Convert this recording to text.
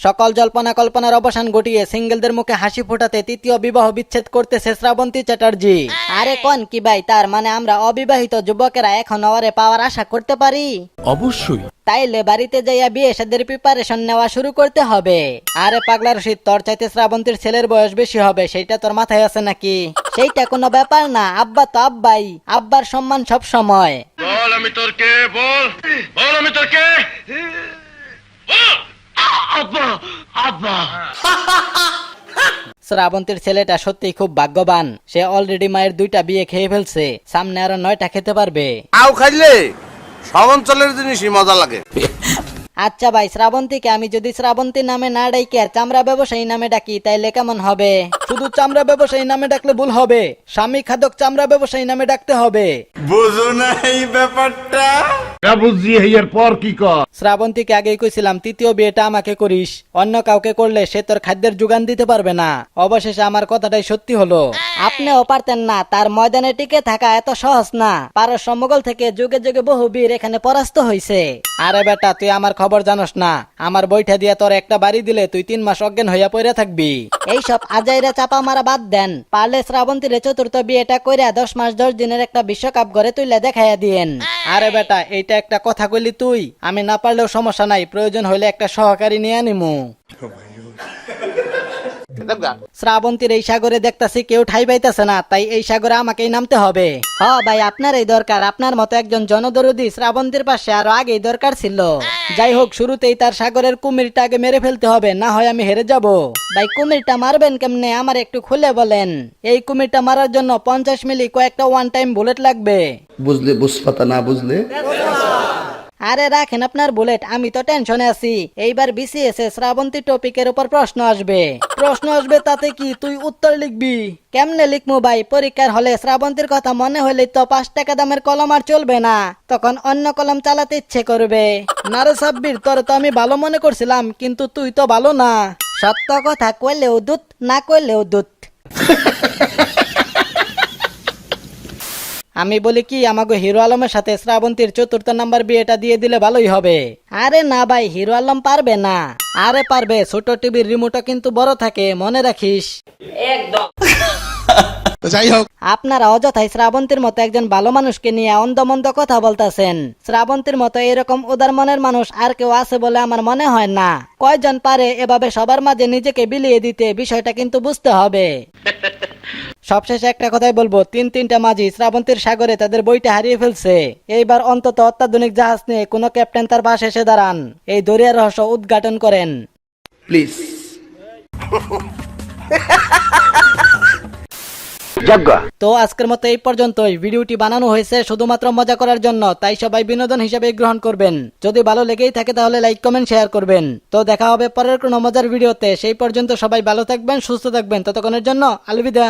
সকল জল্পনা কল্পনার অবসান ঘটিয়ে সিঙ্গেলদের মুখে হাসি ফোটাতে তৃতীয় বিবাহ বিচ্ছেদ করতেছে শ্রাবন্তী চ্যাটার্জি। আরে কোন কি ভাই, তার মানে আমরা অবিবাহিত যুবকেরা এখন ওরে পাওয়ার আশা করতে পারি? অবশ্যই। তাইলে বাড়িতে যাইয়া বিয়ে শাদীর প্রিপারেশন নেওয়া শুরু করতে হবে। আরে পাগলা রশিদ, তোর চাইতে শ্রাবন্তীর ছেলের বয়স বেশি হবে, সেইটা তোর মাথায় আছে নাকি? সেইটা কোনো ব্যাপার না, আব্বা তো আব্বাই, আব্বার সম্মান সব সময়। বল আমি তোর কে, বল বল আমি তোর কে। আব্বা আব্বা। শ্রাবন্তীর ছেলেটা সত্যি খুব ভাগ্যবান, সে অলরেডি মায়ের 2টা বিয়ে খেয়ে ফেলছে, সামনে আরো 9টা খেতে পারবে। আও খাইলে সব অঞ্চলের জিনিসই মজা লাগে। আচ্ছা ভাই, শ্রাবন্তীকে আমি যদি শ্রাবন্তী নামে না ডাকি আর চামড়া ব্যবসায়ী নামে ডাকি তাইলে কেমন হবে? শুধু চামড়া ব্যবসায়ী নামে ডাকলে ভুল হবে, স্বামী খাদক চামড়া ব্যবসায়ী নামে ডাকতে হবে। বুঝো না এই ব্যাপারটা? বুঝছি, এর পর কি কর? শ্রাবন্তীকে আগেই কইছিলাম তৃতীয় বিয়েটা আমাকে করিস, অন্য কাউকে করলে সে তোর খাদ্যের যোগান দিতে পারবে না। অবশেষে আমার কথাটাই সত্যি হলো। আপনিও পারতেন না, তার ময়দানে টিকে থাকা এত সহজ না। পারস্য মোগল থেকে যুগে যুগে বহু বীর এখানে পরাস্ত হইছে। আরে বেটা, তুই আমার খবর জানোস না? আমার বইটা দিয়া তোর একটা বাড়ি দিলে তুই 3 মাস অজ্ঞান হইয়া পড়ে থাকবি। এইসব আজাইরা চাপা মারা বাদ দেন, পারলে শ্রাবন্তীর চতুর্থ বিয়েটা কইরা 10 মাস 10 দিনের একটা বিশ্বকাপ ঘরে তুইলে দেখাইয়া দিয়েন। আরে বেটা, এইটা একটা কথা কইলি তুই? আমি না পারলেও সমস্যা নাই, প্রয়োজন হইলে একটা সহকারী নিয়ে নিমু। শ্রাবন্তীর এই সাগরে দেখতাছি কেউ ঠাই পাইতেছে না, তাই এই সাগরে আমাকেই নামতে হবে। হ ভাই, আপনারই দরকার। আপনার মতো একজন জনদরদি শ্রাবন্তীর পাশে আরো আগেই দরকার ছিল। যাই হোক, শুরুতেই তার সাগরের কুমিরটা আগে মেরে ফেলতে হবে, না হয় আমি হেরে যাব। ভাই, কুমিরটা মারবেন কেমনে আমার একটু খুলে বলেন। এই কুমিরটা মারার জন্য 50 মিলি কয়েকটা ওয়ান টাইম বুলেট লাগবে। বুঝলে বুঝপাতা, না বুঝলে? আরে রাখেন আপনার বুলেট, আমি তো টেনশনে আছি। এইবার বিসিএস শ্রাবন্তী টপিকের উপর প্রশ্ন আসবে তাতে কি তুই উত্তর লিখবি? কেমনে লিখমু ভাই? পরীক্ষার হলে শ্রাবন্তীর কথা মনে হলে তো 5 টাকা দামের কলম আর চলবে না, তখন অন্য কলম চালাতে ইচ্ছে করবে। না রে সাব্বির, তোর তো আমি ভালো মনে করছিলাম, কিন্তু তুই তো ভালো না। সত্য কথা কইলেও দুধ, না কইলেও দুধ। আমি বলি কি, আমাকে হিরো আলমের সাথে শ্রাবন্তীর 4র্থ নাম্বার বিয়েটা দিয়ে দিলে ভালোই হবে। আরে না ভাই, হিরো আলম পারবে না। আরে পারবে, ছোট টিভির রিমোটও কিন্তু বড় থাকে, মনে রাখিস। একদম। যাই হোক, আপনারা অযথাই শ্রাবন্তীর মতো একজন ভালো মানুষকে নিয়ে অন্ধমন্দ কথা বলতেছেন। শ্রাবন্তীর মতো এরকম উদার মনের মানুষ আর কেউ আছে বলে আমার মনে হয় না। কয়জন পারে এভাবে সবার মাঝে নিজেকে বিলিয়ে দিতে? বিষয়টা কিন্তু বুঝতে হবে। সবশেষে একটা কথাই বলবো, 3টা মাঝি শ্রাবন্তীর সাগরে তাদের বইটা হারিয়ে ফেলছে। এইবার অন্তত অত্যাধুনিক জাহাজ নিয়ে কোন ক্যাপ্টেন তার পাশে এসে দাঁড়ান, এই দরিয়ার রহস্য উদ্ঘাটন করেন প্লিজ। তো আজকের মতো এই পর্যন্তই। ভিডিওটি বানানো হয়েছে শুধুমাত্র মজা করার জন্য, তাই সবাই বিনোদন হিসেবে গ্রহণ করবেন। যদি ভালো লেগেই থাকে তাহলে লাইক কমেন্ট শেয়ার করবেন। তো দেখা হবে পরের কোনো মজার ভিডিওতে। সেই পর্যন্ত সবাই ভালো থাকবেন, সুস্থ থাকবেন। ততক্ষণের জন্য আলবিদা।